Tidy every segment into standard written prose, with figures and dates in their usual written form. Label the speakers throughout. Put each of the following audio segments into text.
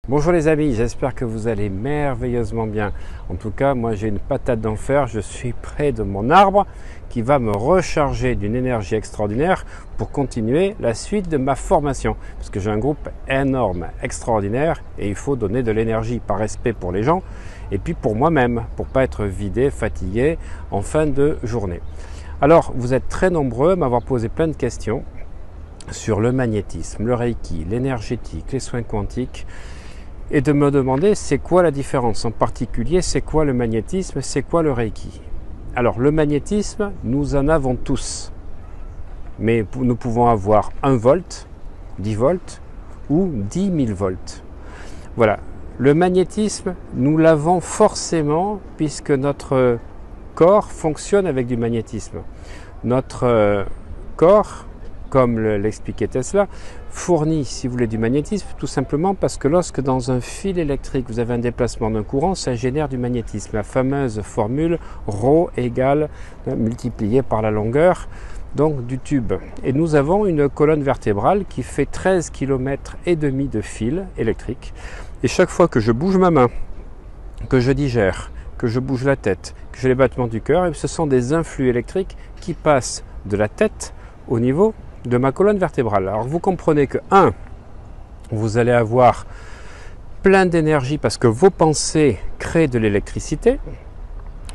Speaker 1: Bonjour les amis, j'espère que vous allez merveilleusement bien. En tout cas, moi j'ai une patate d'enfer, je suis près de mon arbre qui va me recharger d'une énergie extraordinaire pour continuer la suite de ma formation. Parce que j'ai un groupe énorme, extraordinaire, et il faut donner de l'énergie par respect pour les gens et puis pour moi-même, pour ne pas être vidé, fatigué en fin de journée. Alors, vous êtes très nombreux à m'avoir posé plein de questions sur le magnétisme, le Reiki, l'énergétique, les soins quantiques, et de me demander c'est quoi la différence, en particulier c'est quoi le magnétisme, c'est quoi le Reiki. Alors le magnétisme, nous en avons tous, mais nous pouvons avoir 1 volt, 10 volts ou 10 000 volts. Voilà, le magnétisme, nous l'avons forcément puisque notre corps fonctionne avec du magnétisme. Notre corps, comme l'expliquait Tesla, fournit, si vous voulez, du magnétisme, tout simplement parce que lorsque dans un fil électrique, vous avez un déplacement d'un courant, ça génère du magnétisme. La fameuse formule ρ égale multiplié par la longueur donc, du tube. Et nous avons une colonne vertébrale qui fait 13,5 km de fil électrique. Et chaque fois que je bouge ma main, que je digère, que je bouge la tête, que j'ai les battements du cœur, ce sont des influx électriques qui passent de la tête au niveau de ma colonne vertébrale. Alors vous comprenez que 1, vous allez avoir plein d'énergie parce que vos pensées créent de l'électricité,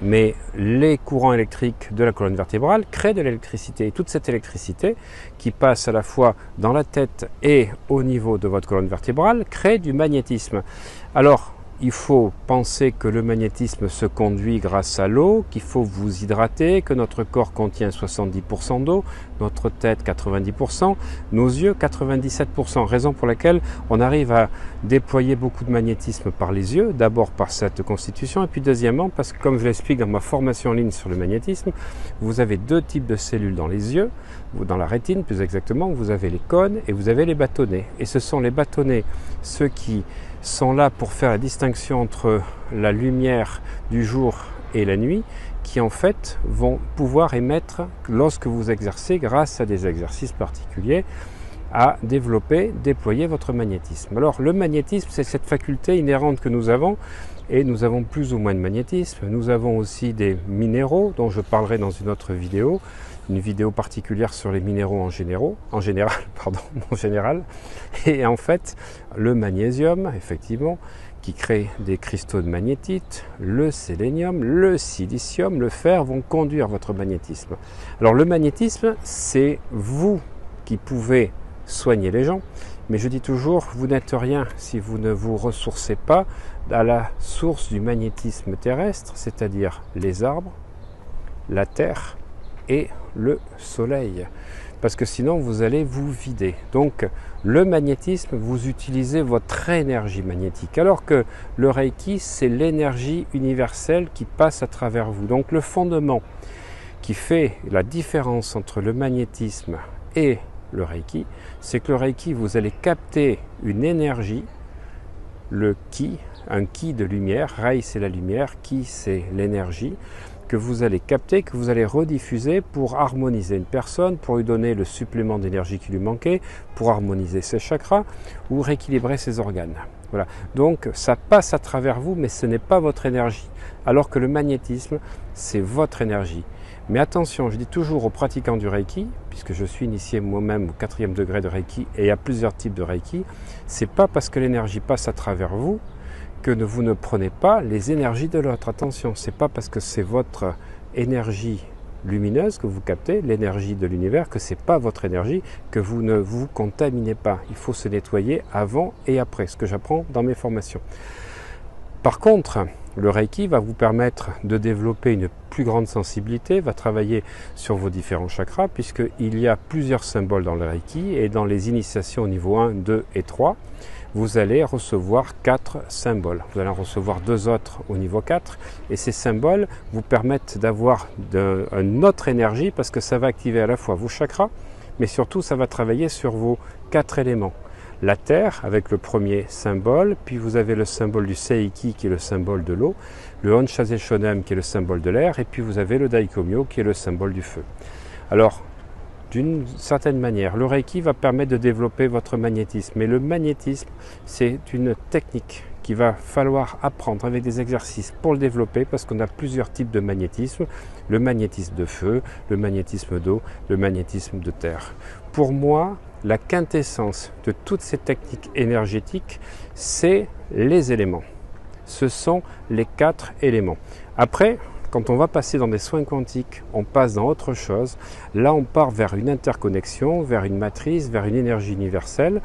Speaker 1: mais les courants électriques de la colonne vertébrale créent de l'électricité. Et toute cette électricité qui passe à la fois dans la tête et au niveau de votre colonne vertébrale crée du magnétisme. Alors, il faut penser que le magnétisme se conduit grâce à l'eau, qu'il faut vous hydrater, que notre corps contient 70% d'eau, notre tête 90%, nos yeux 97%. Raison pour laquelle on arrive à déployer beaucoup de magnétisme par les yeux, d'abord par cette constitution, et puis deuxièmement parce que comme je l'explique dans ma formation en ligne sur le magnétisme, vous avez 2 types de cellules dans les yeux, dans la rétine plus exactement, vous avez les cônes et vous avez les bâtonnets. Et ce sont les bâtonnets, ceux qui sont là pour faire la distinction entre la lumière du jour et la nuit, qui en fait vont pouvoir émettre, lorsque vous exercez, grâce à des exercices particuliers, à développer, déployer votre magnétisme. Alors le magnétisme, c'est cette faculté inhérente que nous avons, et nous avons plus ou moins de magnétisme. Nous avons aussi des minéraux, dont je parlerai dans une autre vidéo, une vidéo particulière sur les minéraux en général. Et en fait, le magnésium, effectivement, qui crée des cristaux de magnétite, le sélénium, le silicium, le fer vont conduire votre magnétisme. Alors le magnétisme, c'est vous qui pouvez soigner les gens, mais je dis toujours, vous n'êtes rien si vous ne vous ressourcez pas à la source du magnétisme terrestre, c'est-à-dire les arbres, la terre et le soleil, parce que sinon vous allez vous vider. Donc le magnétisme, vous utilisez votre énergie magnétique, alors que le Reiki, c'est l'énergie universelle qui passe à travers vous. Donc le fondement qui fait la différence entre le magnétisme et le Reiki, c'est que le Reiki, vous allez capter une énergie, le Ki, un Ki de lumière, Rei c'est la lumière, Ki c'est l'énergie, que vous allez capter, que vous allez rediffuser pour harmoniser une personne, pour lui donner le supplément d'énergie qui lui manquait, pour harmoniser ses chakras ou rééquilibrer ses organes. Voilà. Donc ça passe à travers vous, mais ce n'est pas votre énergie. Alors que le magnétisme, c'est votre énergie. Mais attention, je dis toujours aux pratiquants du Reiki, puisque je suis initié moi-même au 4e degré de Reiki, et il y a plusieurs types de Reiki, c'est pas parce que l'énergie passe à travers vous que vous ne prenez pas les énergies de l'autre. Attention, c'est pas parce que c'est votre énergie lumineuse que vous captez, l'énergie de l'univers, que c'est pas votre énergie, que vous ne vous contaminez pas. Il faut se nettoyer avant et après, ce que j'apprends dans mes formations. Par contre, le Reiki va vous permettre de développer une plus grande sensibilité, va travailler sur vos différents chakras, puisqu'il y a plusieurs symboles dans le Reiki, et dans les initiations au niveau 1, 2 et 3, vous allez recevoir 4 symboles. Vous allez en recevoir 2 autres au niveau 4, et ces symboles vous permettent d'avoir une autre énergie, parce que ça va activer à la fois vos chakras, mais surtout ça va travailler sur vos 4 éléments. La terre avec le premier symbole, puis vous avez le symbole du Seiki qui est le symbole de l'eau, le Honshaze Shonen qui est le symbole de l'air, et puis vous avez le Daikomyo qui est le symbole du feu. Alors, d'une certaine manière. Le Reiki va permettre de développer votre magnétisme. Mais le magnétisme, c'est une technique qu'il va falloir apprendre avec des exercices pour le développer parce qu'on a plusieurs types de magnétisme. Le magnétisme de feu, le magnétisme d'eau, le magnétisme de terre. Pour moi, la quintessence de toutes ces techniques énergétiques, c'est les éléments. Ce sont les 4 éléments. Après, quand on va passer dans des soins quantiques, on passe dans autre chose. Là, on part vers une interconnexion, vers une matrice, vers une énergie universelle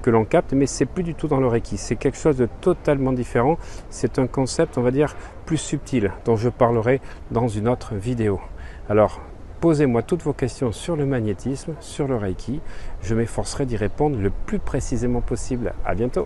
Speaker 1: que l'on capte, mais c'est plus du tout dans le Reiki. C'est quelque chose de totalement différent. C'est un concept, on va dire, plus subtil, dont je parlerai dans une autre vidéo. Alors, posez-moi toutes vos questions sur le magnétisme, sur le Reiki. Je m'efforcerai d'y répondre le plus précisément possible. À bientôt.